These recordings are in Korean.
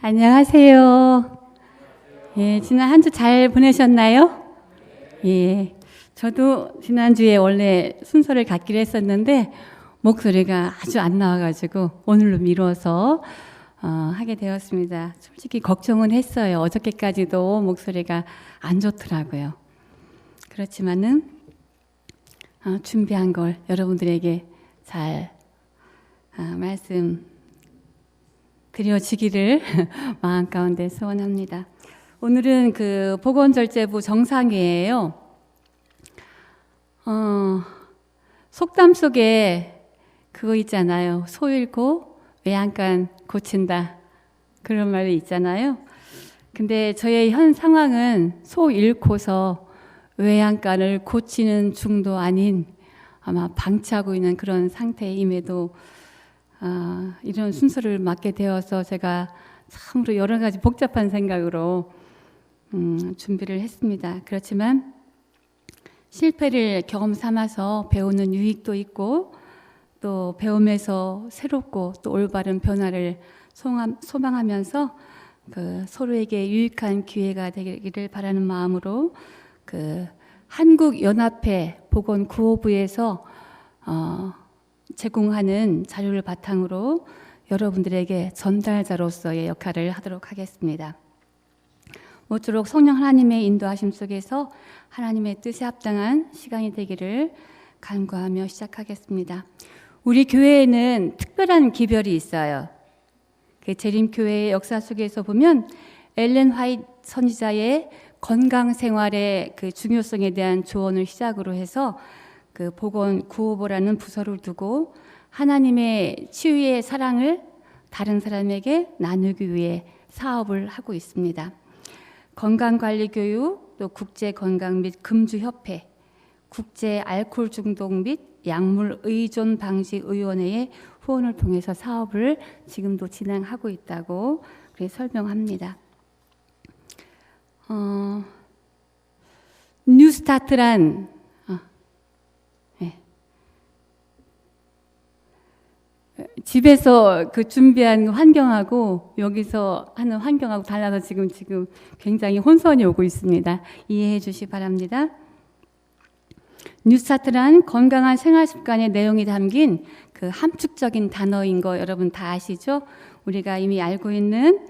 안녕하세요. 예, 지난 한 주 잘 보내셨나요? 예, 저도 지난주에 원래 순서를 갖기로 했었는데 목소리가 아주 안 나와가지고 오늘로 미뤄서 하게 되었습니다. 솔직히 걱정은 했어요. 어저께까지도 목소리가 안 좋더라고요. 그렇지만은 준비한 걸 여러분들에게 잘 말씀 드려지기를 마음 가운데 소원합니다. 오늘은 그 보건절제부 정상회예요. 속담 속에 그거 있잖아요. 소 잃고 외양간 고친다. 그런 말이 있잖아요. 근데 저의 현 상황은 소 잃고서 외양간을 고치는 중도 아닌 아마 방치하고 있는 그런 상태임에도 이런 순서를 맡게 되어서 제가 참으로 여러 가지 복잡한 생각으로 준비를 했습니다. 그렇지만 실패를 경험 삼아서 배우는 유익도 있고 또 배움에서 새롭고 또 올바른 변화를 소망하면서 그 서로에게 유익한 기회가 되기를 바라는 마음으로 그 한국연합회 보건구호부에서 제공하는 자료를 바탕으로 여러분들에게 전달자로서의 역할을 하도록 하겠습니다. 모쪼록 성령 하나님의 인도하심 속에서 하나님의 뜻에 합당한 시간이 되기를 간구하며 시작하겠습니다. 우리 교회에는 특별한 기별이 있어요. 그 재림교회의 역사 속에서 보면 엘렌 화이트 선지자의 건강 생활의 그 중요성에 대한 조언을 시작으로 해서 그 보건구호부라는 부서를 두고 하나님의 치유의 사랑을 다른 사람에게 나누기 위해 사업을 하고 있습니다. 건강관리교육, 또 국제건강 및 금주협회, 국제알코올 중독 및 약물의존방지의원회의 후원을 통해서 사업을 지금도 진행하고 있다고 설명합니다. 뉴스타트란 집에서 그 준비한 환경하고 여기서 하는 환경하고 달라서 지금 굉장히 혼선이 오고 있습니다. 이해해 주시기 바랍니다. 뉴스타트란 건강한 생활 습관의 내용이 담긴 그 함축적인 단어인 거 여러분 다 아시죠? 우리가 이미 알고 있는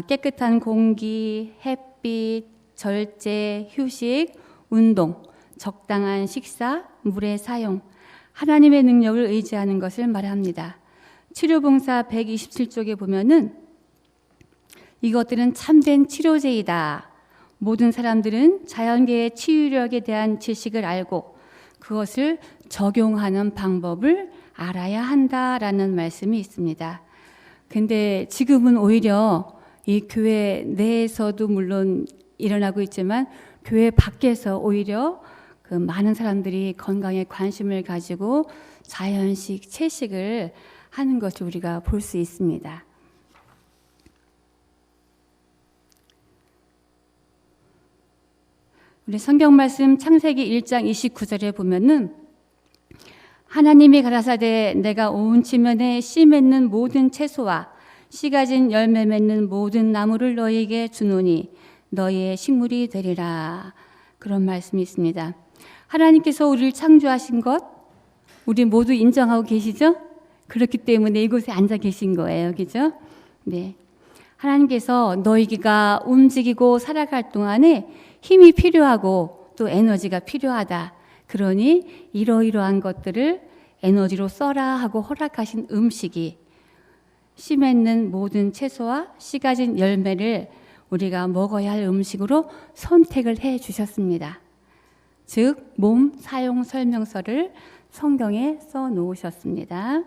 깨끗한 공기, 햇빛, 절제, 휴식, 운동, 적당한 식사, 물의 사용, 하나님의 능력을 의지하는 것을 말합니다. 치료봉사 127쪽에 보면은 이것들은 참된 치료제이다. 모든 사람들은 자연계의 치유력에 대한 지식을 알고 그것을 적용하는 방법을 알아야 한다라는 말씀이 있습니다. 근데 지금은 오히려 이 교회 내에서도 물론 일어나고 있지만 교회 밖에서 오히려 그 많은 사람들이 건강에 관심을 가지고 자연식, 채식을 하는 것을 우리가 볼 수 있습니다. 우리 성경 말씀 창세기 1장 29절에 보면은 하나님이 가라사대 내가 온 지면에 씨 맺는 모든 채소와 씨 가진 열매 맺는 모든 나무를 너희에게 주노니 너희의 식물이 되리라. 그런 말씀이 있습니다. 하나님께서 우리를 창조하신 것 우리 모두 인정하고 계시죠? 그렇기 때문에 이곳에 앉아 계신 거예요. 그죠? 네. 하나님께서 너희가 움직이고 살아갈 동안에 힘이 필요하고 또 에너지가 필요하다. 그러니 이러이러한 것들을 에너지로 써라 하고 허락하신 음식이 씨 맺는 모든 채소와 씨 가진 열매를 우리가 먹어야 할 음식으로 선택을 해 주셨습니다. 즉, 몸 사용 설명서를 성경에 써 놓으셨습니다.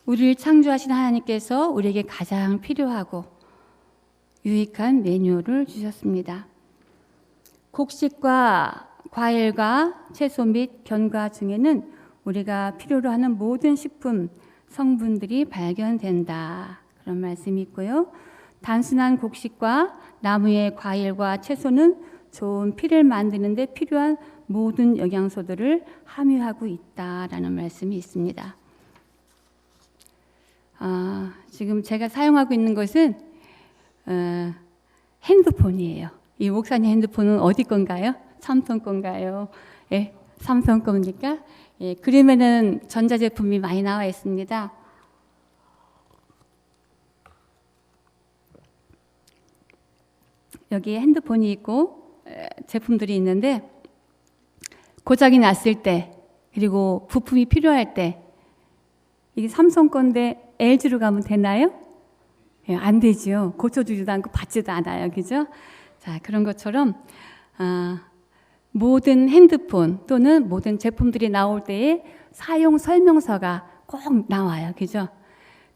우리를 창조하신 하나님께서 우리에게 가장 필요하고 유익한 메뉴를 주셨습니다. 곡식과 과일과 채소 및 견과 중에는 우리가 필요로 하는 모든 식품 성분들이 발견된다. 그런 말씀이 있고요. 단순한 곡식과 나무의 과일과 채소는 좋은 피를 만드는 데 필요한 모든 영양소들을 함유하고 있다라는 말씀이 있습니다. 지금 제가 사용하고 있는 것은 핸드폰이에요. 이 목사님 핸드폰은 어디 건가요? 삼성 건가요? 예, 삼성 겁니까? 예, 그림에는 전자제품이 많이 나와 있습니다. 여기 핸드폰이 있고 제품들이 있는데 고장이 났을 때 그리고 부품이 필요할 때 이게 삼성 건데 LG로 가면 되나요? 예, 안 되죠. 고쳐주지도 않고 받지도 않아요. 그죠? 자, 그런 것처럼 모든 핸드폰 또는 모든 제품들이 나올 때에 사용 설명서가 꼭 나와요. 그죠?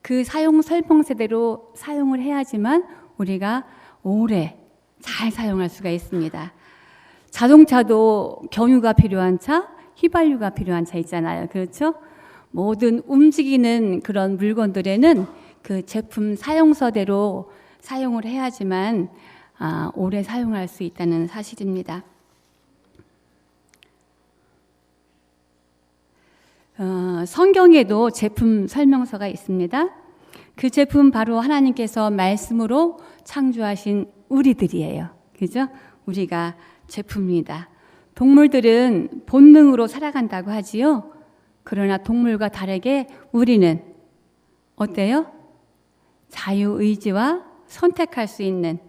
그 사용 설명서대로 사용을 해야지만 우리가 오래 잘 사용할 수가 있습니다. 자동차도 경유가 필요한 차, 휘발유가 필요한 차 있잖아요. 그렇죠? 모든 움직이는 그런 물건들에는 그 제품 사용서대로 사용을 해야지만 오래 사용할 수 있다는 사실입니다. 성경에도 제품 설명서가 있습니다. 그 제품 바로 하나님께서 말씀으로 창조하신 우리들이에요. 그죠? 우리가 제품입니다. 동물들은 본능으로 살아간다고 하지요. 그러나 동물과 다르게 우리는 어때요? 자유의지와 선택할 수 있는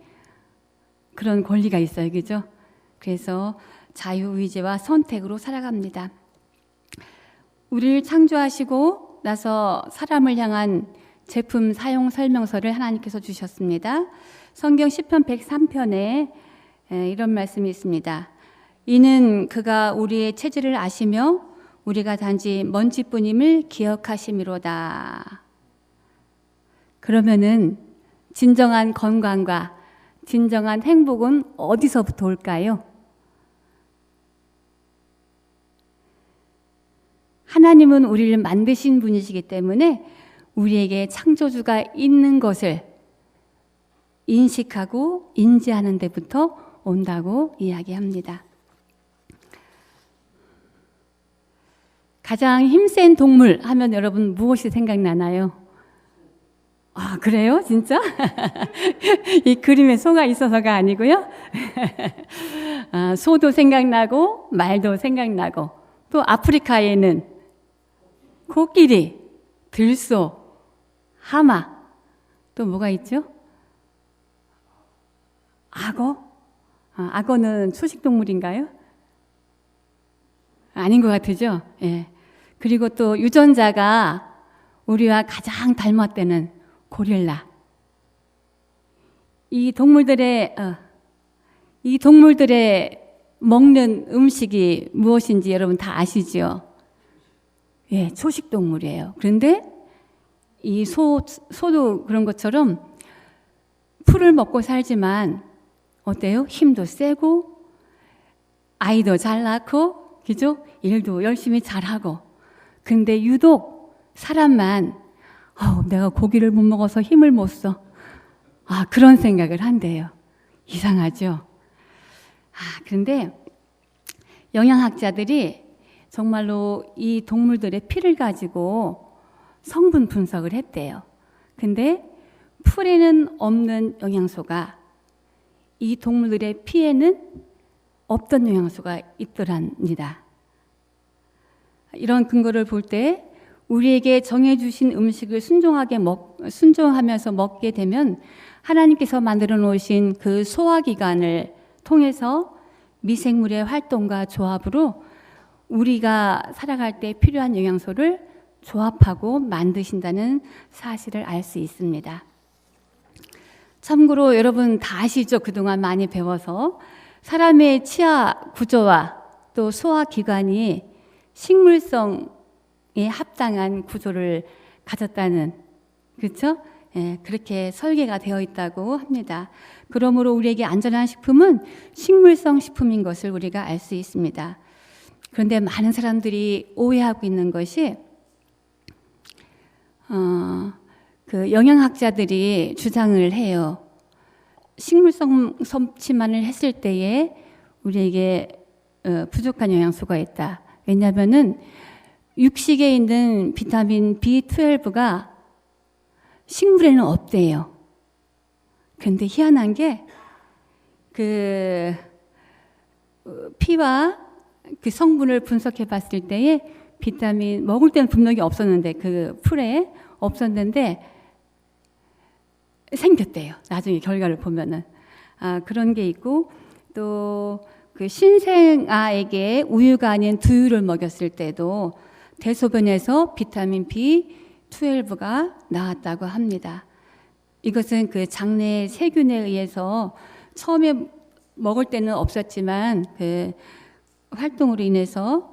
그런 권리가 있어요. 그죠? 그래서 자유의지와 선택으로 살아갑니다. 우리를 창조하시고 나서 사람을 향한 제품 사용 설명서를 하나님께서 주셨습니다. 성경 시편 103편에 이런 말씀이 있습니다. 이는 그가 우리의 체질을 아시며 우리가 단지 먼지뿐임을 기억하심이로다. 그러면은 진정한 건강과 진정한 행복은 어디서부터 올까요? 하나님은 우리를 만드신 분이시기 때문에 우리에게 창조주가 있는 것을 인식하고 인지하는 데부터 온다고 이야기합니다. 가장 힘센 동물 하면 여러분 무엇이 생각나나요? 아, 그래요? 진짜? 이 그림에 소가 있어서가 아니고요. 소도 생각나고 말도 생각나고 또 아프리카에는 코끼리, 들소, 하마 또 뭐가 있죠? 악어? 악어는 초식동물인가요? 아닌 것 같으죠? 예. 그리고 또 유전자가 우리와 가장 닮았다는 고릴라. 이 동물들의 먹는 음식이 무엇인지 여러분 다 아시죠? 예, 초식동물이에요. 그런데 이 소도 그런 것처럼 풀을 먹고 살지만 어때요? 힘도 세고 아이도 잘 낳고 그죠? 일도 열심히 잘하고 근데 유독 사람만 내가 고기를 못 먹어서 힘을 못 써. 그런 생각을 한대요. 이상하죠? 그런데 영양학자들이 정말로 이 동물들의 피를 가지고 성분 분석을 했대요. 근데 풀에는 없는 영양소가 이 동물들의 피에는 없던 영양소가 있더랍니다. 이런 근거를 볼 때 우리에게 정해주신 음식을 순종하면서 먹게 되면 하나님께서 만들어 놓으신 그 소화기관을 통해서 미생물의 활동과 조합으로 우리가 살아갈 때 필요한 영양소를 조합하고 만드신다는 사실을 알 수 있습니다. 참고로 여러분 다 아시죠? 그동안 많이 배워서 사람의 치아 구조와 또 소화기관이 식물성에 합당한 구조를 가졌다는, 그렇죠? 예, 그렇게 설계가 되어 있다고 합니다. 그러므로 우리에게 안전한 식품은 식물성 식품인 것을 우리가 알 수 있습니다. 그런데 많은 사람들이 오해하고 있는 것이 그 영양학자들이 주장을 해요. 식물성 섭취만을 했을 때에 우리에게 부족한 영양소가 있다. 왜냐하면은 육식에 있는 비타민 B12가 식물에는 없대요. 그런데 희한한 게 그 피와 그 성분을 분석해 봤을 때에 비타민 먹을 때는 분명히 없었는데 그 풀에 없었는데 생겼대요. 나중에 결과를 보면은 그런 게 있고 또 그 신생아에게 우유가 아닌 두유를 먹였을 때도 대소변에서 비타민 B12가 나왔다고 합니다. 이것은 그 장내 세균에 의해서 처음에 먹을 때는 없었지만 그 활동으로 인해서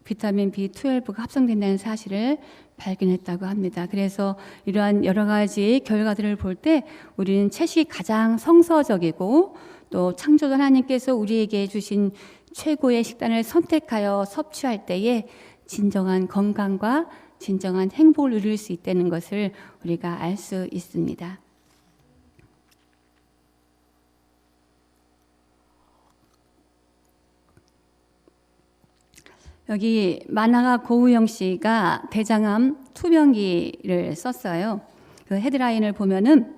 비타민 B12가 합성된다는 사실을 발견했다고 합니다. 그래서 이러한 여러 가지 결과들을 볼 때 우리는 채식이 가장 성서적이고 또 창조주 하나님께서 우리에게 주신 최고의 식단을 선택하여 섭취할 때에 진정한 건강과 진정한 행복을 누릴 수 있다는 것을 우리가 알 수 있습니다. 여기 만화가 고우영 씨가 대장암 투병기를 썼어요. 그 헤드라인을 보면은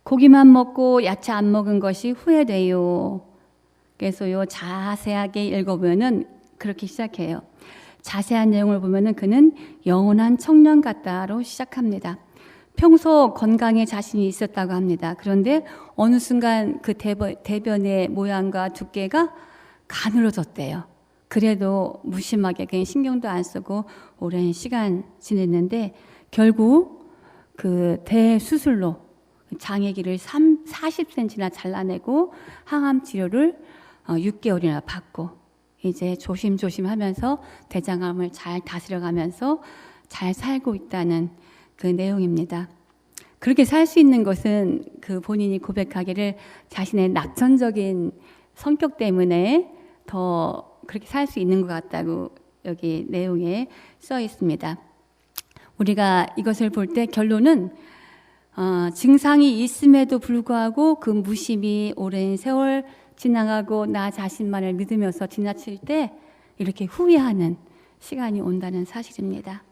고기만 먹고 야채 안 먹은 것이 후회돼요. 그래서 요 자세하게 읽어보면은 그렇게 시작해요. 자세한 내용을 보면은 그는 영원한 청년 같다로 시작합니다. 평소 건강에 자신이 있었다고 합니다. 그런데 어느 순간 그 대변의 모양과 두께가 가늘어졌대요. 그래도 무심하게 그냥 신경도 안 쓰고 오랜 시간 지냈는데 결국 그 대수술로 장의 길을 40cm나 잘라내고 항암 치료를 6개월이나 받고 이제 조심조심 하면서 대장암을 잘 다스려가면서 잘 살고 있다는 그 내용입니다. 그렇게 살 수 있는 것은 그 본인이 고백하기를 자신의 낙천적인 성격 때문에 더 그렇게 살 수 있는 것 같다고 여기 내용에 써 있습니다. 우리가 이것을 볼 때 결론은 증상이 있음에도 불구하고 그 무심히 오랜 세월 지나가고 나 자신만을 믿으면서 지나칠 때 이렇게 후회하는 시간이 온다는 사실입니다.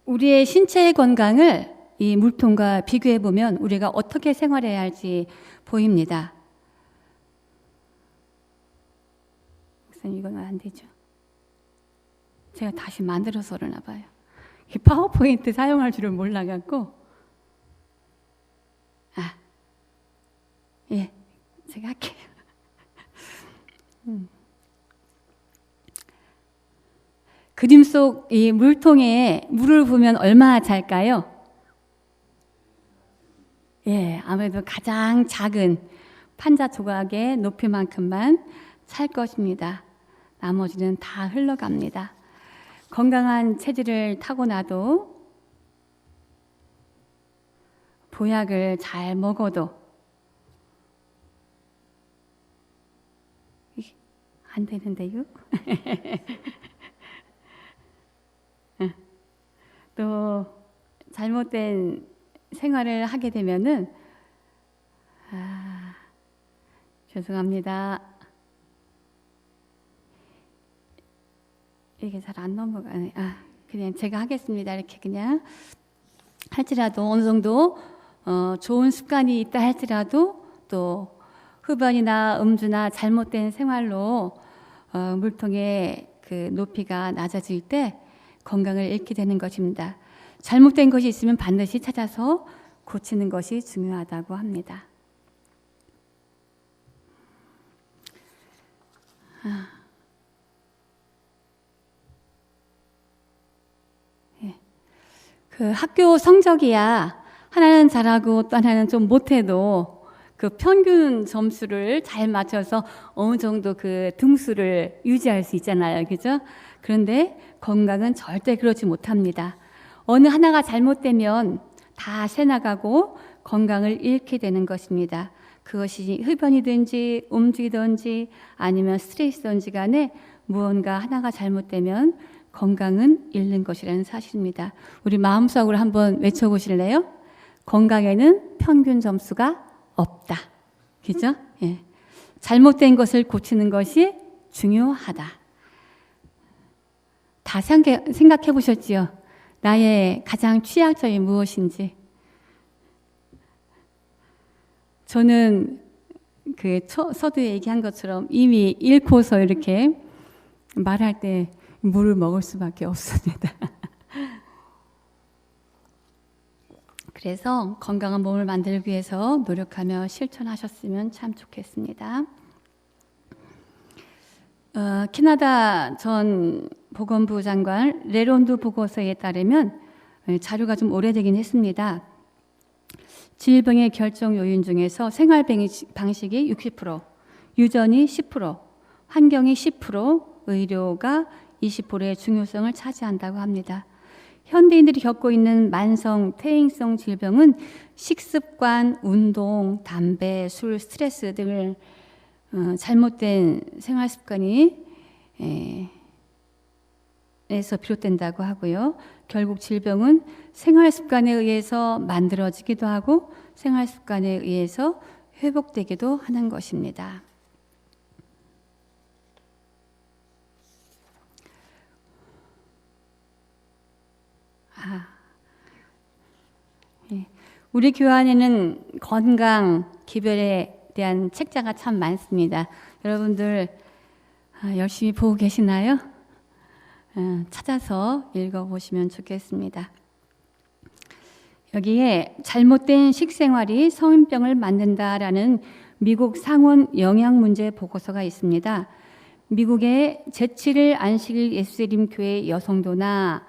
우리의 신체의 건강을 이 물통과 비교해 보면 우리가 어떻게 생활해야 할지 보입니다. 이건 안 되죠. 제가 다시 만들어서 그러나 봐요. 파워포인트 사용할 줄을 몰라갖고 예, 제가 할게요. 그림 속 이 물통에 물을 부으면 얼마나 찰까요? 예, 아무래도 가장 작은 판자 조각의 높이만큼만 찰 것입니다. 나머지는 다 흘러갑니다. 건강한 체질을 타고나도 보약을 잘 먹어도 안 되는데요. 또 잘못된 생활을 하게 되면은 죄송합니다. 이게 잘 안 넘어가네. 그냥 제가 하겠습니다. 이렇게 그냥 할지라도 어느 정도 좋은 습관이 있다 할지라도 또 흡연이나 음주나 잘못된 생활로 물통의 그 높이가 낮아질 때 건강을 잃게 되는 것입니다. 잘못된 것이 있으면 반드시 찾아서 고치는 것이 중요하다고 합니다. 그 학교 성적이야 하나는 잘하고 또 하나는 좀 못해도 그 평균 점수를 잘 맞춰서 어느 정도 그 등수를 유지할 수 있잖아요. 그죠? 그런데 건강은 절대 그렇지 못합니다. 어느 하나가 잘못되면 다 새나가고 건강을 잃게 되는 것입니다. 그것이 흡연이든지 음주이든지 아니면 스트레스든지 간에 무언가 하나가 잘못되면 건강은 잃는 것이라는 사실입니다. 우리 마음속으로 한번 외쳐보실래요? 건강에는 평균 점수가 없다. 그죠? 예. 잘못된 것을 고치는 것이 중요하다. 다 생각해 보셨지요? 나의 가장 취약점이 무엇인지. 저는 그 서두에 얘기한 것처럼 이미 잃고서 이렇게 말할 때 물을 먹을 수밖에 없습니다. 그래서 건강한 몸을 만들기 위해서 노력하며 실천하셨으면 참 좋겠습니다. 캐나다 전 보건부 장관 레론드 보고서에 따르면 자료가 좀 오래되긴 했습니다. 질병의 결정 요인 중에서 생활 방식이 60%, 유전이 10%, 환경이 10%, 의료가 20%의 중요성을 차지한다고 합니다. 현대인들이 겪고 있는 만성 퇴행성 질병은 식습관, 운동, 담배, 술, 스트레스 등을 잘못된 생활 습관이 에서 비롯된다고 하고요. 결국 질병은 생활 습관에 의해서 만들어지기도 하고 생활 습관에 의해서 회복되기도 하는 것입니다. 우리 교회 안에는 건강, 기별에 대한 책자가 참 많습니다. 여러분들 열심히 보고 계시나요? 찾아서 읽어보시면 좋겠습니다. 여기에 잘못된 식생활이 성인병을 만든다라는 미국 상원 영양문제 보고서가 있습니다. 미국의 제7일 안식일 예수님 교회 여성도나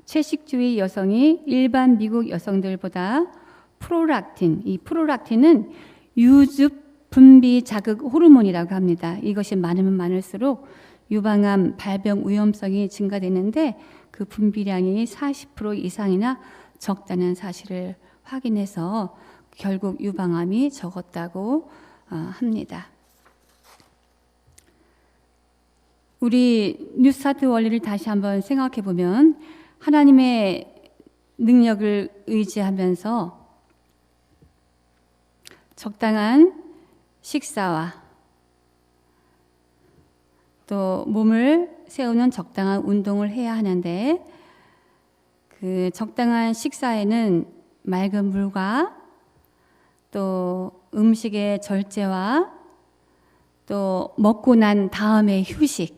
채식주의 여성이 일반 미국 여성들보다 프롤락틴, 이 프롤락틴은 유즙 분비 자극 호르몬이라고 합니다. 이것이 많으면 많을수록 유방암 발병 위험성이 증가되는데 그 분비량이 40% 이상이나 적다는 사실을 확인해서 결국 유방암이 적었다고 합니다. 우리 뉴스타트 원리를 다시 한번 생각해 보면 하나님의 능력을 의지하면서 적당한 식사와 또 몸을 세우는 적당한 운동을 해야 하는데 그 적당한 식사에는 맑은 물과 또 음식의 절제와 또 먹고 난 다음에 휴식,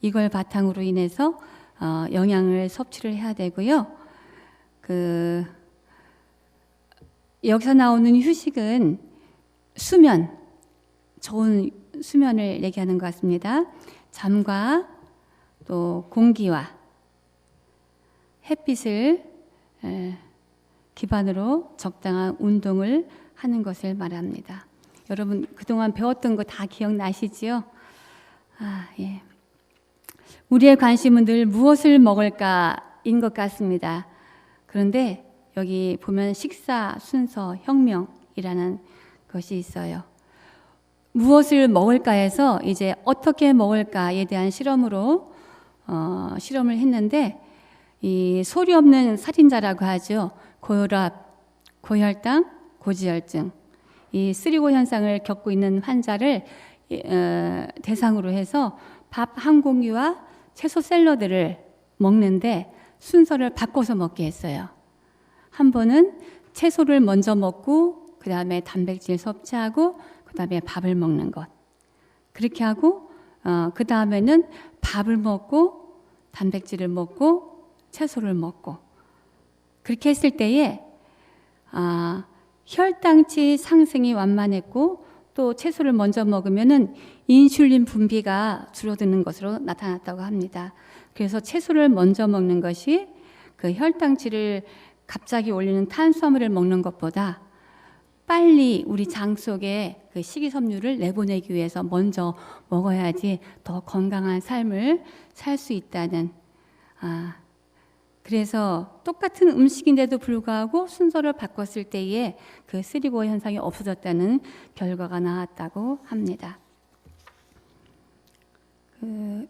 이걸 바탕으로 인해서 영양을 섭취를 해야 되고요. 여기서 나오는 휴식은 수면, 좋은 수면을 얘기하는 것 같습니다. 잠과 또 공기와 햇빛을 기반으로 적당한 운동을 하는 것을 말합니다. 여러분 그동안 배웠던 거 다 기억나시지요? 예. 우리의 관심은 늘 무엇을 먹을까인 것 같습니다. 그런데 여기 보면 식사 순서 혁명이라는 것이 있어요. 무엇을 먹을까에서 이제 어떻게 먹을까에 대한 실험을 했는데 이 소리 없는 살인자라고 하죠. 고혈압, 고혈당, 고지혈증, 이 쓰리고 현상을 겪고 있는 환자를 대상으로 해서 밥 한 공기와 채소 샐러드를 먹는데 순서를 바꿔서 먹게 했어요. 한 번은 채소를 먼저 먹고 그 다음에 단백질 섭취하고 그 다음에 밥을 먹는 것. 그렇게 하고 그 다음에는 밥을 먹고 단백질을 먹고 채소를 먹고 그렇게 했을 때에 혈당치 상승이 완만했고 또 채소를 먼저 먹으면은 인슐린 분비가 줄어드는 것으로 나타났다고 합니다. 그래서 채소를 먼저 먹는 것이 그 혈당치를 갑자기 올리는 탄수화물을 먹는 것보다 빨리 우리 장 속에 그 식이섬유를 내보내기 위해서 먼저 먹어야지 더 건강한 삶을 살 수 있다는 그래서 똑같은 음식인데도 불구하고 순서를 바꿨을 때에 그 쓰리고 현상이 없어졌다는 결과가 나왔다고 합니다.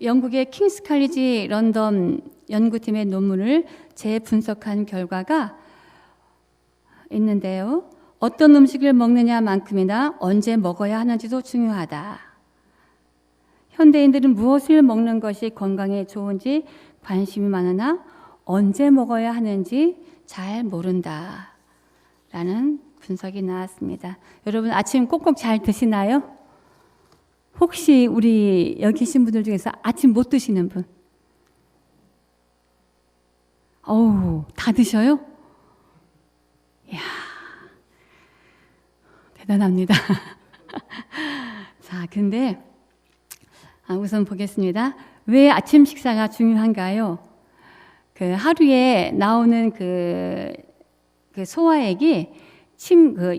영국의 킹스 칼리지 런던 연구팀의 논문을 재분석한 결과가 있는데요. 어떤 음식을 먹느냐만큼이나 언제 먹어야 하는지도 중요하다. 현대인들은 무엇을 먹는 것이 건강에 좋은지 관심이 많으나 언제 먹어야 하는지 잘 모른다 라는 분석이 나왔습니다. 여러분 아침 꼭꼭 잘 드시나요? 혹시 우리 여기 계신 분들 중에서 아침 못 드시는 분? 어우, 다 드셔요? 이야, 대단합니다. 자, 근데 우선 보겠습니다. 왜 아침 식사가 중요한가요? 그 하루에 나오는 그 소화액이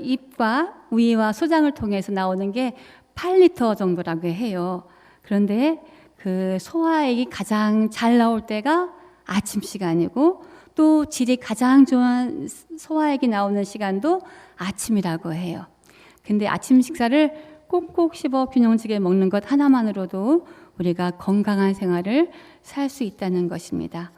입과 위와 소장을 통해서 나오는 게 8리터 정도라고 해요. 그런데 그 소화액이 가장 잘 나올 때가 아침 시간이고 또 질이 가장 좋은 소화액이 나오는 시간도 아침이라고 해요. 근데 아침 식사를 꼭꼭 씹어 균형지게 먹는 것 하나만으로도 우리가 건강한 생활을 살 수 있다는 것입니다.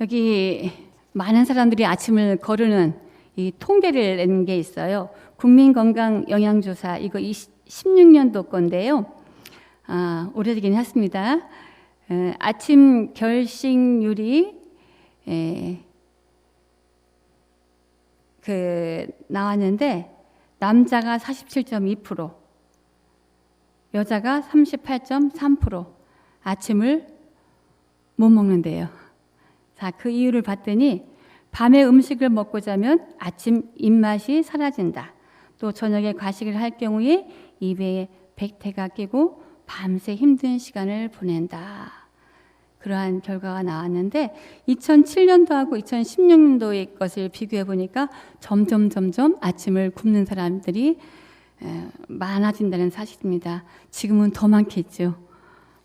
여기 많은 사람들이 아침을 거르는 이 통계를 낸 게 있어요. 국민건강영양조사 이거 16년도 건데요. 오래되긴 했습니다. 아침 결식률이 나왔는데 남자가 47.2%, 여자가 38.3% 아침을 못 먹는데요. 자, 그 이유를 봤더니 밤에 음식을 먹고 자면 아침 입맛이 사라진다. 또 저녁에 과식을 할 경우에 입에 백태가 끼고 밤새 힘든 시간을 보낸다. 그러한 결과가 나왔는데 2007년도하고 2016년도의 것을 비교해 보니까 점점 아침을 굶는 사람들이 많아진다는 사실입니다. 지금은 더 많겠죠.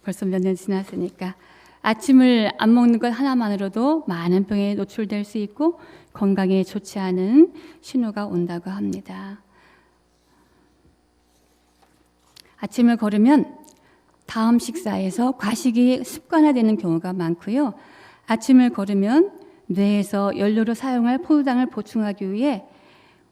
벌써 몇 년 지났으니까. 아침을 안 먹는 것 하나만으로도 많은 병에 노출될 수 있고 건강에 좋지 않은 신호가 온다고 합니다. 아침을 거르면 다음 식사에서 과식이 습관화되는 경우가 많고요. 아침을 거르면 뇌에서 연료로 사용할 포도당을 보충하기 위해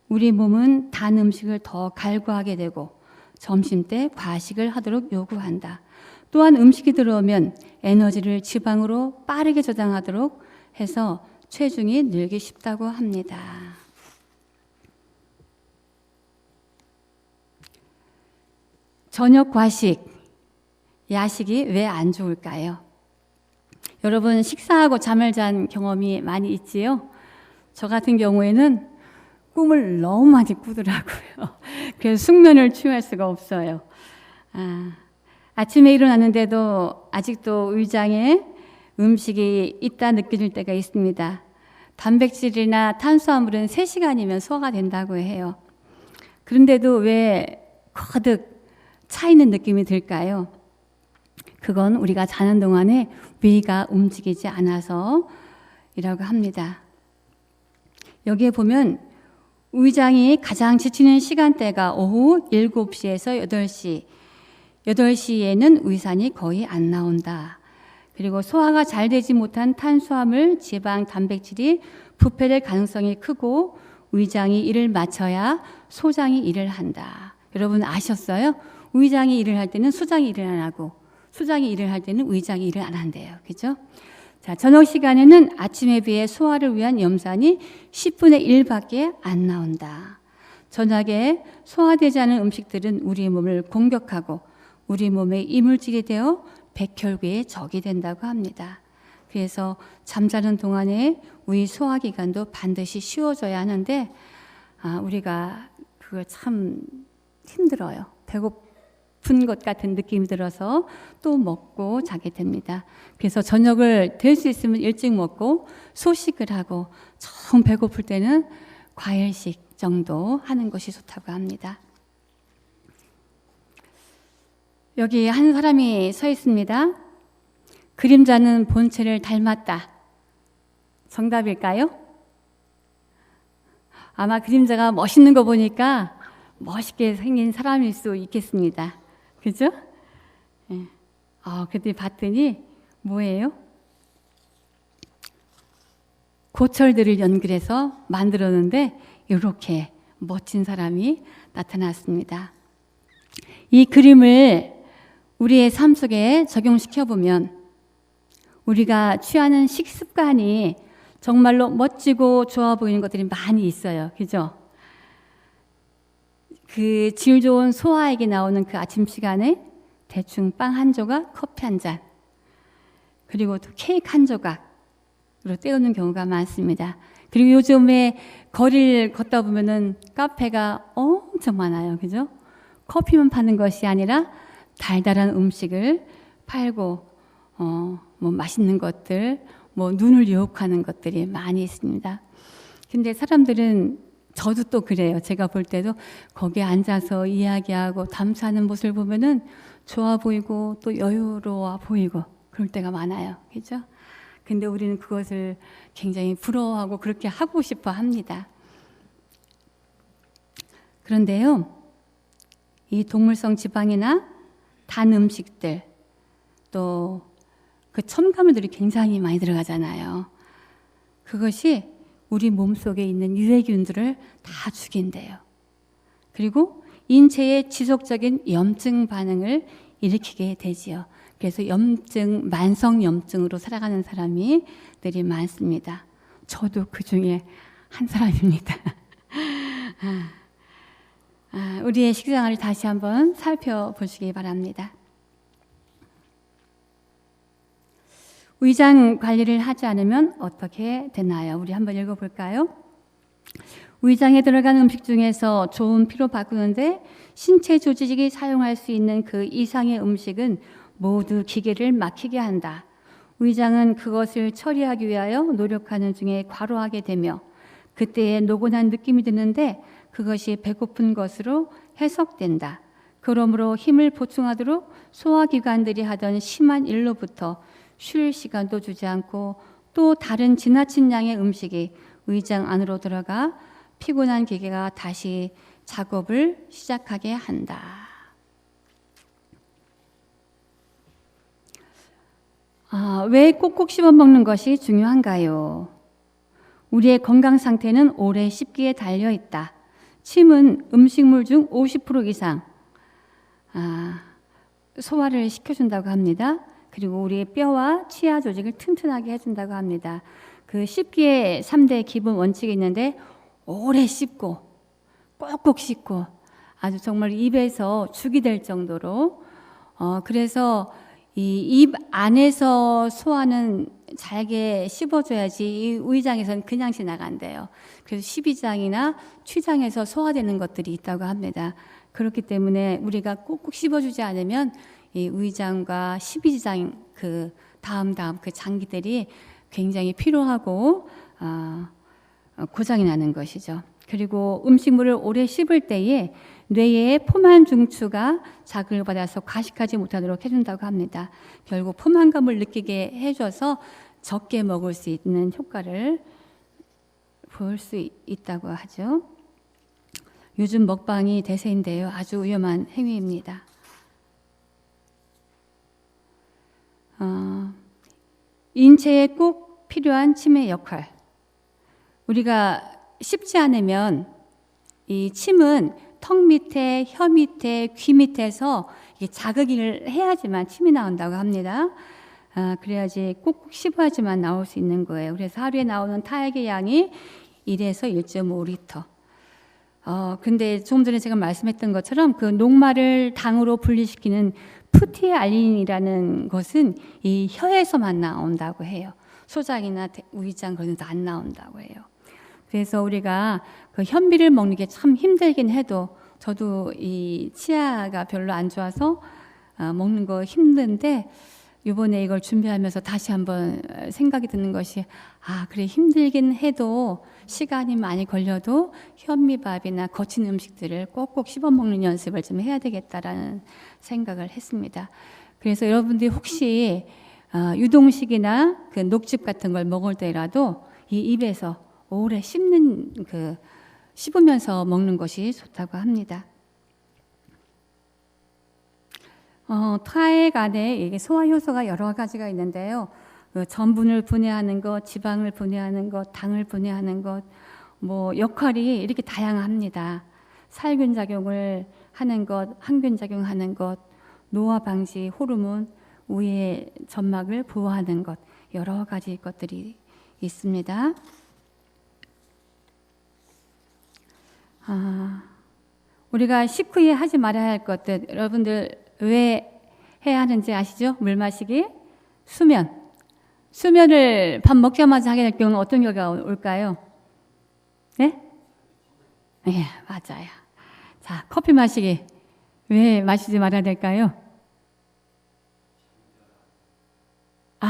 우리 몸은 단 음식을 더 갈구하게 되고 점심 때 과식을 하도록 요구한다. 또한 음식이 들어오면 에너지를 지방으로 빠르게 저장하도록 해서 체중이 늘기 쉽다고 합니다. 저녁 과식, 야식이 왜 안 좋을까요? 여러분 식사하고 잠을 잔 경험이 많이 있지요? 저 같은 경우에는 꿈을 너무 많이 꾸더라고요. 그래서 숙면을 취할 수가 없어요. 아침에 일어났는데도 아직도 위장에 음식이 있다 느껴질 때가 있습니다. 단백질이나 탄수화물은 3시간이면 소화가 된다고 해요. 그런데도 왜 거득 차 있는 느낌이 들까요? 그건 우리가 자는 동안에 위가 움직이지 않아서 이라고 합니다. 여기에 보면 위장이 가장 지치는 시간대가 오후 7시에서 8시. 8시에는 위산이 거의 안 나온다. 그리고 소화가 잘 되지 못한 탄수화물, 지방, 단백질이 부패될 가능성이 크고 위장이 일을 마쳐야 소장이 일을 한다. 여러분 아셨어요? 위장이 일을 할 때는 소장이 일을 안 하고 소장이 일을 할 때는 위장이 일을 안 한대요. 그죠? 자, 저녁 시간에는 아침에 비해 소화를 위한 염산이 10분의 1밖에 안 나온다. 저녁에 소화되지 않은 음식들은 우리 몸을 공격하고 우리 몸에 이물질이 되어 백혈구의 적이 된다고 합니다. 그래서 잠자는 동안에 우리 소화기관도 반드시 쉬어줘야 하는데 우리가 그걸 참 힘들어요. 배고픈 것 같은 느낌이 들어서 또 먹고 자게 됩니다. 그래서 저녁을 될 수 있으면 일찍 먹고 소식을 하고 정 배고플 때는 과일식 정도 하는 것이 좋다고 합니다. 여기 한 사람이 서 있습니다. 그림자는 본체를 닮았다. 정답일까요? 아마 그림자가 멋있는 거 보니까 멋있게 생긴 사람일 수 있겠습니다. 그죠? 예. 그때 봤더니 뭐예요? 고철들을 연결해서 만들었는데 이렇게 멋진 사람이 나타났습니다. 이 그림을 우리의 삶 속에 적용시켜 보면 우리가 취하는 식습관이 정말로 멋지고 좋아 보이는 것들이 많이 있어요. 그죠? 그 질 좋은 소아에게 나오는 그 아침 시간에 대충 빵 한 조각, 커피 한 잔, 그리고 또 케이크 한 조각으로 때우는 경우가 많습니다. 그리고 요즘에 거리를 걷다 보면은 카페가 엄청 많아요. 그죠? 커피만 파는 것이 아니라 달달한 음식을 팔고, 뭐 맛있는 것들, 뭐 눈을 유혹하는 것들이 많이 있습니다. 근데 사람들은, 저도 또 그래요. 제가 볼 때도 거기에 앉아서 이야기하고 담소하는 모습을 보면은 좋아 보이고 또 여유로워 보이고 그럴 때가 많아요. 그죠? 근데 우리는 그것을 굉장히 부러워하고 그렇게 하고 싶어 합니다. 그런데요, 이 동물성 지방이나 단 음식들, 또 그 첨가물들이 굉장히 많이 들어가잖아요. 그것이 우리 몸속에 있는 유해균들을 다 죽인대요. 그리고 인체의 지속적인 염증 반응을 일으키게 되지요. 그래서 염증, 만성 염증으로 살아가는 사람들이 많습니다. 저도 그 중에 한 사람입니다. 우리의 식생활을 다시 한번 살펴보시기 바랍니다. 위장 관리를 하지 않으면 어떻게 되나요? 우리 한번 읽어볼까요? 위장에 들어간 음식 중에서 좋은 피로 바꾸는데 신체 조직이 사용할 수 있는 그 이상의 음식은 모두 기계를 막히게 한다. 위장은 그것을 처리하기 위하여 노력하는 중에 과로하게 되며 그때에 노곤한 느낌이 드는데 그것이 배고픈 것으로 해석된다. 그러므로 힘을 보충하도록 소화기관들이 하던 심한 일로부터 쉴 시간도 주지 않고 또 다른 지나친 양의 음식이 위장 안으로 들어가 피곤한 기계가 다시 작업을 시작하게 한다. 왜 꼭꼭 씹어 먹는 것이 중요한가요? 우리의 건강 상태는 오래 씹기에 달려 있다. 침은 음식물 중 50% 이상 소화를 시켜준다고 합니다. 그리고 우리의 뼈와 치아 조직을 튼튼하게 해준다고 합니다. 그 씹기에 3대 기본 원칙이 있는데 오래 씹고 꼭꼭 씹고 아주 정말 입에서 죽이 될 정도로 그래서 이 입 안에서 소화는 잘게 씹어줘야지 이 위장에서는 그냥 지나간대요. 그래서 십이장이나 취장에서 소화되는 것들이 있다고 합니다. 그렇기 때문에 우리가 꼭꼭 씹어주지 않으면 이 위장과 십이지장 그 다음 그 장기들이 굉장히 피로하고 고장이 나는 것이죠. 그리고 음식물을 오래 씹을 때에 뇌의 포만 중추가 자극을 받아서 과식하지 못하도록 해준다고 합니다. 결국 포만감을 느끼게 해줘서 적게 먹을 수 있는 효과를 볼 수 있다고 하죠. 요즘 먹방이 대세인데요. 아주 위험한 행위입니다. 인체에 꼭 필요한 침의 역할. 우리가 씹지 않으면 이 침은 턱 밑에, 혀 밑에, 귀 밑에서 자극을 해야지만 침이 나온다고 합니다. 그래야지 꼭꼭 씹어야지만 나올 수 있는 거예요. 그래서 하루에 나오는 탈의 양이 1에서 1.5리터. 근데 조금 전에 제가 말씀했던 것처럼 그 녹말을 당으로 분리시키는 푸티알린이라는 것은 이 혀에서만 나온다고 해요. 소장이나 위장 그런 데서 안 나온다고 해요. 그래서 우리가 그 현미를 먹는 게 참 힘들긴 해도 저도 이 치아가 별로 안 좋아서 먹는 거 힘든데 이번에 이걸 준비하면서 다시 한번 생각이 드는 것이 그래 힘들긴 해도 시간이 많이 걸려도 현미밥이나 거친 음식들을 꼭꼭 씹어 먹는 연습을 좀 해야 되겠다라는 생각을 했습니다. 그래서 여러분들이 혹시 유동식이나 그 녹즙 같은 걸 먹을 때라도 이 입에서 오래 씹으면서 먹는 것이 좋다고 합니다. 타액 안에 이게 소화 효소가 여러 가지가 있는데요. 전분을 분해하는 것, 지방을 분해하는 것, 당을 분해하는 것, 뭐 역할이 이렇게 다양합니다. 살균 작용을 하는 것, 항균 작용하는 것, 노화 방지, 호르몬, 우의 점막을 보호하는 것, 여러 가지 것들이 있습니다. 우리가 식후에 하지 말아야 할 것들, 여러분들 왜 해야 하는지 아시죠? 물 마시기, 수면을 밥 먹자마자 하게 될 경우는 어떤 결과가 올까요? 네? 네, 맞아요. 자, 커피 마시기, 왜 마시지 말아야 될까요?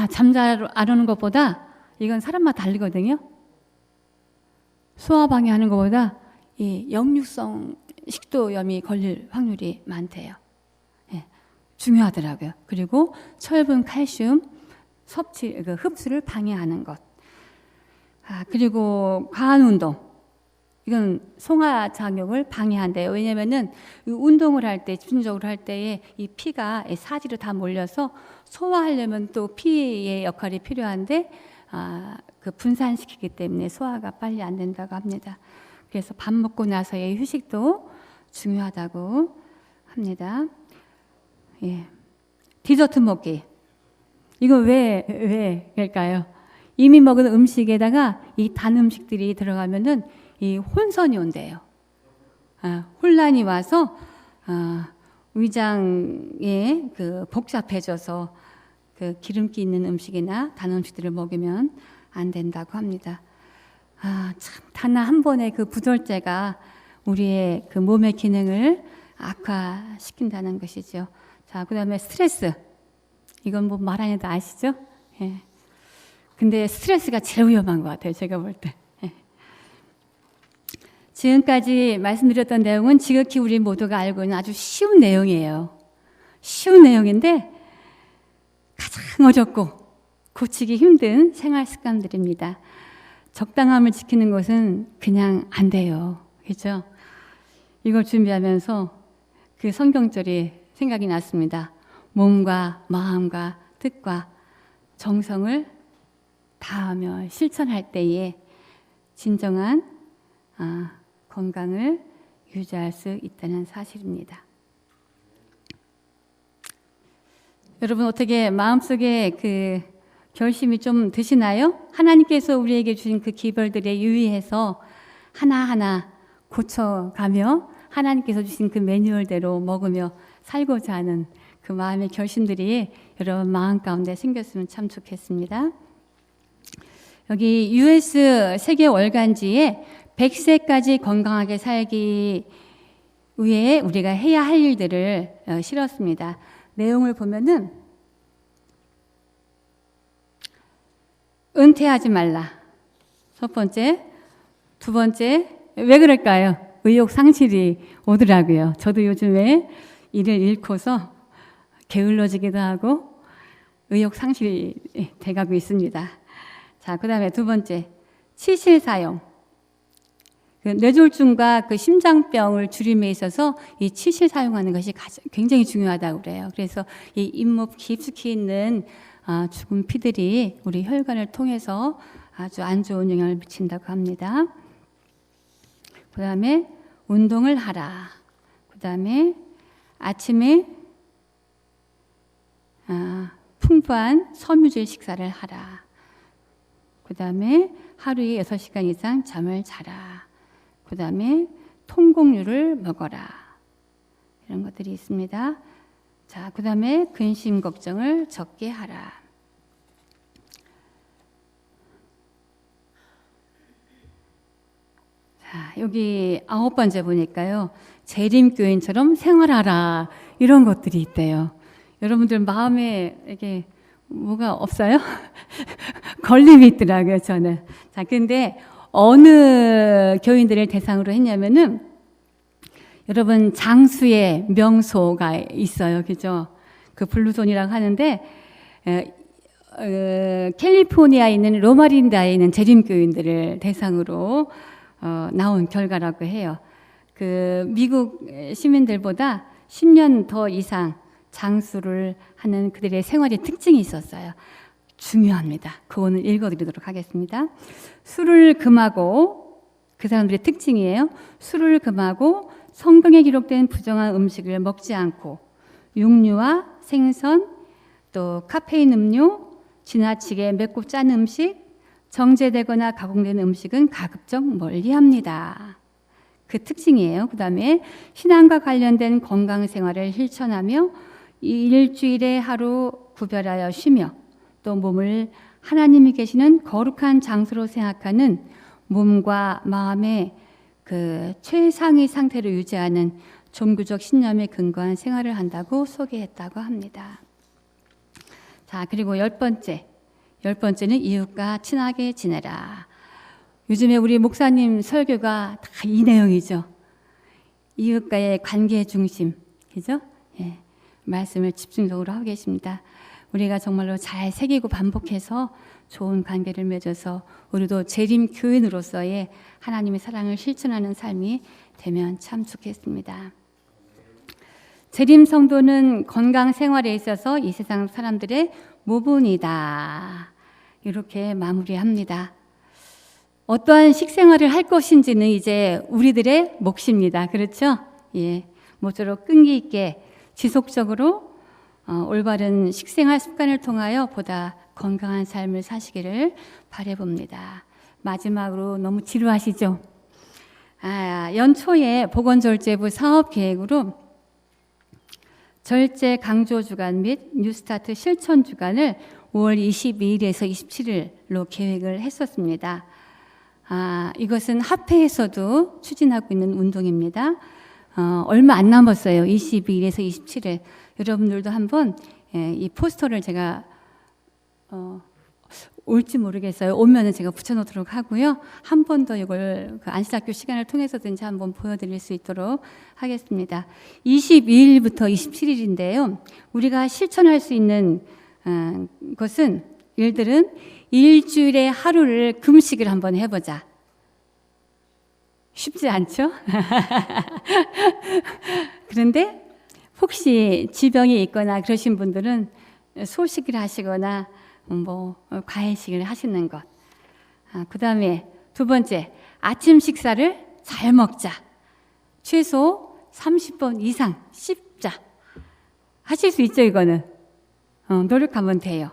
잠잘 안 오는 것보다 이건 사람마다 다르거든요. 소화 방해하는 것보다 이 역류성 식도염이 걸릴 확률이 많대요. 네, 중요하더라고요. 그리고 철분, 칼슘 흡수를 방해하는 것. 그리고 과한 운동. 이건 송화 작용을 방해한대요. 왜냐면은 운동을 할 때, 집중적으로 할 때에 이 피가 사지로 다 몰려서 소화하려면 또 피의 역할이 필요한데, 그 분산시키기 때문에 소화가 빨리 안 된다고 합니다. 그래서 밥 먹고 나서의 휴식도 중요하다고 합니다. 예. 디저트 먹기. 이거 왜 그럴까요? 이미 먹은 음식에다가 이 단 음식들이 들어가면은 이 혼선이 온대요. 혼란이 와서 위장에 복잡해져서 그 기름기 있는 음식이나 단 음식들을 먹으면 안 된다고 합니다. 참 단 한 번의 그 부절제가 우리의 그 몸의 기능을 악화시킨다는 것이죠. 자, 그다음에 스트레스. 이건 뭐 말 안 해도 아시죠? 예. 근데 스트레스가 제일 위험한 것 같아요. 제가 볼 때. 예. 지금까지 말씀드렸던 내용은 지극히 우리 모두가 알고 있는 아주 쉬운 내용이에요. 쉬운 내용인데 가장 어렵고 고치기 힘든 생활 습관들입니다. 적당함을 지키는 것은 그냥 안 돼요. 그렇죠? 이걸 준비하면서 그 성경절이 생각이 났습니다. 몸과 마음과 뜻과 정성을 다하며 실천할 때에 진정한 건강을 유지할 수 있다는 사실입니다. 여러분 어떻게 마음속에 그 결심이 좀 드시나요? 하나님께서 우리에게 주신 그 기별들에 유의해서 하나하나 고쳐가며 하나님께서 주신 그 매뉴얼대로 먹으며 살고자 하는 그 마음의 결심들이 여러분 마음 가운데 생겼으면 참 좋겠습니다. 여기 US 세계 월간지에 100세까지 건강하게 살기 위해 우리가 해야 할 일들을 실었습니다. 내용을 보면은 은퇴하지 말라. 첫 번째, 두 번째, 왜 그럴까요? 의욕 상실이 오더라고요. 저도 요즘에 일을 잃고서 게을러지기도 하고 의욕 상실이 돼가고 있습니다. 자, 그 다음에 두 번째, 치실 사용. 그 뇌졸중과 그 심장병을 줄임에 있어서 이 치실 사용하는 것이 굉장히 중요하다고 그래요. 그래서 이 잇몸 깊숙이 있는 죽은 피들이 우리 혈관을 통해서 아주 안 좋은 영향을 미친다고 합니다. 그 다음에 운동을 하라. 그 다음에 아침에 풍부한 섬유질 식사를 하라. 그 다음에 하루에 6시간 이상 잠을 자라. 그 다음에 통곡류를 먹어라. 이런 것들이 있습니다. 자, 그 다음에 근심 걱정을 적게 하라. 자, 여기 9번째 보니까요. 재림교인처럼 생활하라. 이런 것들이 있대요. 여러분들 마음에 이게 뭐가 없어요? 걸림이 있더라고요, 저는. 자, 근데 어느 교인들을 대상으로 했냐면은 여러분 장수의 명소가 있어요. 그죠? 그 블루존이라고 하는데 캘리포니아에 있는 로마린다에 있는 재림교인들을 대상으로 나온 결과라고 해요. 그 미국 시민들보다 10년 더 이상 장수를 하는 그들의 생활의 특징이 있었어요. 중요합니다. 그 오늘 읽어드리도록 하겠습니다. 술을 금하고, 그 사람들의 특징이에요. 술을 금하고 성경에 기록된 부정한 음식을 먹지 않고 육류와 생선, 또 카페인 음료, 지나치게 맵고 짠 음식, 정제되거나 가공된 음식은 가급적 멀리합니다. 그 특징이에요. 그 다음에 신앙과 관련된 건강 생활을 실천하며 일주일에 하루 구별하여 쉬며 또 몸을 하나님이 계시는 거룩한 장소로 생각하는 몸과 마음의 그 최상의 상태를 유지하는 종교적 신념에 근거한 생활을 한다고 소개했다고 합니다. 자, 그리고 열 번째는 이웃과 친하게 지내라. 요즘에 우리 목사님 설교가 다 이 내용이죠. 이웃과의 관계 중심, 그죠? 예, 말씀을 집중적으로 하고 계십니다. 우리가 정말로 잘 새기고 반복해서 좋은 관계를 맺어서 우리도 재림 교인으로서의 하나님의 사랑을 실천하는 삶이 되면 참 좋겠습니다. 재림 성도는 건강 생활에 있어서 이 세상 사람들의 모본이다. 이렇게 마무리합니다. 어떠한 식생활을 할 것인지는 이제 우리들의 몫입니다. 그렇죠? 예, 모쪼록 끈기 있게 지속적으로 올바른 식생활 습관을 통하여 보다 건강한 삶을 사시기를 바라봅니다. 마지막으로 너무 지루하시죠? 연초에 보건절제부 사업계획으로 절제 강조 주간 및 뉴스타트 실천 주간을 5월 22일에서 27일로 계획을 했었습니다. 이것은 합회에서도 추진하고 있는 운동입니다. 얼마 안 남았어요. 22일에서 27일. 여러분들도 한번 이 포스터를 제가 올지 모르겠어요. 오면은 제가 붙여놓도록 하고요. 한 번 더 이걸 그 안식학교 시간을 통해서든지 한번 보여드릴 수 있도록 하겠습니다. 22일부터 27일인데요. 우리가 실천할 수 있는 것은 일들은 일주일에 하루를 금식을 한번 해보자. 쉽지 않죠? 그런데 혹시 지병이 있거나 그러신 분들은 소식을 하시거나 과일식을 하시는 것. 그 다음에 두 번째, 아침 식사를 잘 먹자. 최소 30번 이상 씹자. 하실 수 있죠, 이거는. 노력하면 돼요.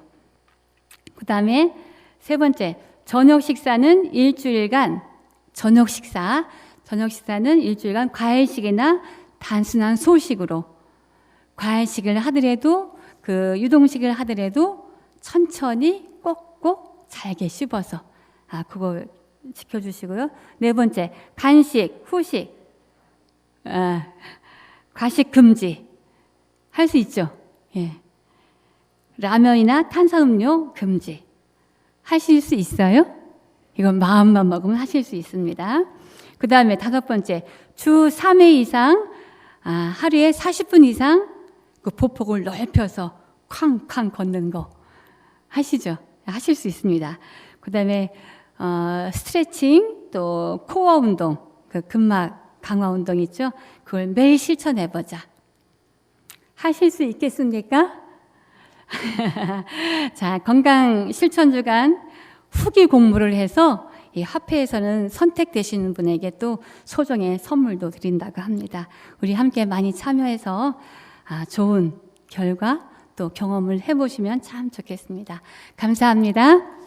그 다음에 세 번째, 저녁 식사는 일주일간 과일식이나 단순한 소식으로, 과일식을 하더라도 유동식을 하더라도 천천히 꼭꼭 잘게 씹어서 그거 지켜주시고요. 네 번째, 간식, 후식, 과식 금지 할 수 있죠. 예. 라면이나 탄산음료 금지 하실 수 있어요? 이건 마음만 먹으면 하실 수 있습니다. 그 다음에 다섯 번째, 주 3회 이상 하루에 40분 이상 그 보폭을 넓혀서 쾅쾅 걷는 거 하시죠? 하실 수 있습니다. 그 다음에 스트레칭, 또 코어 운동, 그 근막 강화 운동 있죠? 그걸 매일 실천해보자. 하실 수 있겠습니까? 자, 건강 실천 주간 후기 공부를 해서 이 화폐에서는 선택되시는 분에게 또 소정의 선물도 드린다고 합니다. 우리 함께 많이 참여해서 좋은 결과 또 경험을 해보시면 참 좋겠습니다. 감사합니다.